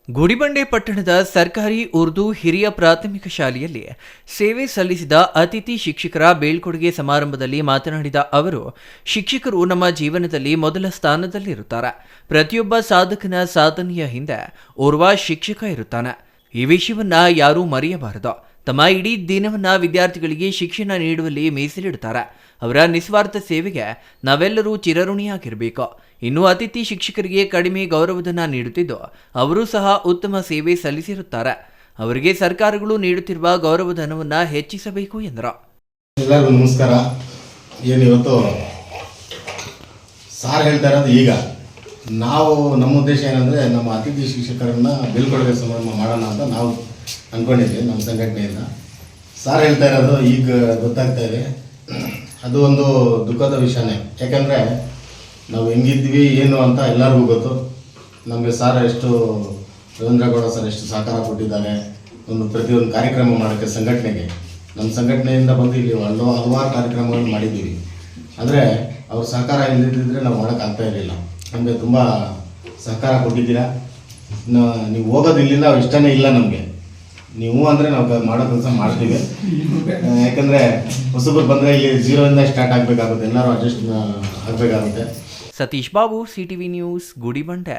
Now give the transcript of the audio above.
ಗುಡಿಬಂಡೆ ಪಟ್ಟಣದ ಸರ್ಕಾರಿ ಉರ್ದು ಹಿರಿಯ ಪ್ರಾಥಮಿಕ ಶಾಲೆಯಲ್ಲಿ ಸೇವೆ ಸಲ್ಲಿಸಿದ ಅತಿಥಿ ಶಿಕ್ಷಕರ ಬೀಳ್ಕೊಡುಗೆ ಸಮಾರಂಭದಲ್ಲಿ ಮಾತನಾಡಿದ ಅವರು, ಶಿಕ್ಷಕರು ನಮ್ಮ ಜೀವನದಲ್ಲಿ ಮೊದಲ ಸ್ಥಾನದಲ್ಲಿರುತ್ತಾರೆ. ಪ್ರತಿಯೊಬ್ಬ ಸಾಧಕನ ಸಾಧನೆಯ ಹಿಂದೆ ಓರ್ವ ಶಿಕ್ಷಕ ಇರುತ್ತಾನೆ. ಈ ವಿಷಯವನ್ನ ಯಾರೂ ಮರೆಯಬಾರದು. ತಮ್ಮ ಇಡೀ ದಿನವನ್ನ ವಿದ್ಯಾರ್ಥಿಗಳಿಗೆ ಶಿಕ್ಷಣ ನೀಡುವಲ್ಲಿ ಮೀಸಲಿಡುತ್ತಾರೆ. ಅವರ ನಿಸ್ವಾರ್ಥ ಸೇವೆಗೆ ನಾವೆಲ್ಲರೂ ಚಿರಋಣಿಯಾಗಿರಬೇಕು. ಇನ್ನು ಅತಿಥಿ ಶಿಕ್ಷಕರಿಗೆ ಕಡಿಮೆ ಗೌರವಧನ ನೀಡುತ್ತಿದ್ದು, ಅವರು ಸಹ ಉತ್ತಮ ಸೇವೆ ಸಲ್ಲಿಸಿರುತ್ತಾರೆ. ಅವರಿಗೆ ಸರ್ಕಾರಗಳು ನೀಡುತ್ತಿರುವ ಗೌರವಧನವನ್ನು ಹೆಚ್ಚಿಸಬೇಕು ಎಂದರು. ಎಲ್ಲರಿಗೂ ನಮಸ್ಕಾರ. ಏನಿವತ್ತು ಸಾರ್ ಹೇಳ್ತಾ ಇರೋದು, ಈಗ ನಾವು ನಮ್ಮ ಉದ್ದೇಶ ಏನಂದರೆ ನಮ್ಮ ಅತಿಥಿ ಶಿಕ್ಷಕರನ್ನು ಬೀಳ್ಕೊಡುಗೆ ಸಮಾರಂಭ ಮಾಡೋಣ ಅಂತ ನಾವು ಅಂದ್ಕೊಂಡಿದ್ವಿ ನಮ್ಮ ಸಂಘಟನೆಯಿಂದ. ಸಾರ್ ಹೇಳ್ತಾ ಇರೋದು ಈಗ ಗೊತ್ತಾಗ್ತಾ ಇದೆ. ಅದು ಒಂದು ದುಃಖದ ವಿಷಯನೇ. ಯಾಕಂದರೆ ನಾವು ಹೆಂಗಿದ್ವಿ ಏನು ಅಂತ ಎಲ್ಲರಿಗೂ ಗೊತ್ತು. ನಮಗೆ ಸಾರ್ ಎಷ್ಟು ರವೀಂದ್ರಗೌಡ ಸರ್ ಎಷ್ಟು ಸಹಕಾರ ಕೊಟ್ಟಿದ್ದಾರೆ ಪ್ರತಿಯೊಂದು ಕಾರ್ಯಕ್ರಮ ಮಾಡೋಕ್ಕೆ ಸಂಘಟನೆಗೆ. ನಮ್ಮ ಸಂಘಟನೆಯಿಂದ ಬಂದು ಇಲ್ಲಿ ಹಲವಾರು ಕಾರ್ಯಕ್ರಮಗಳನ್ನು ಮಾಡಿದ್ದೀವಿ. ಆದರೆ ಅವ್ರ ಸಹಕಾರ ಇಲ್ಲದಿದ್ದರೆ ನಾವು ಮಾಡೋಕ್ಕಾಗ್ತಾ ಇರಲಿಲ್ಲ. ನಮಗೆ ತುಂಬ ಸಹಕಾರ ಕೊಟ್ಟಿದ್ದೀರಾ. ನೀವು ಹೋಗೋದು ಇಲ್ಲಿಂದ ಇಷ್ಟನೇ ಇಲ್ಲ ನಮಗೆ. ನೀವು ಅಂದರೆ ನಾವು ಮಾಡೋ ಕೆಲಸ ಮಾಡ್ತೀವಿ. ಯಾಕಂದರೆ ಹೊಸಬರು ಬಂದರೆ ಇಲ್ಲಿ 0 ಸ್ಟಾರ್ಟ್ ಆಗಬೇಕಾಗುತ್ತೆ. ಎಲ್ಲರೂ ಅಡ್ಜಸ್ಟ್ ಆಗಬೇಕಾಗುತ್ತೆ. Satish Babu, CTV news, Gudibande.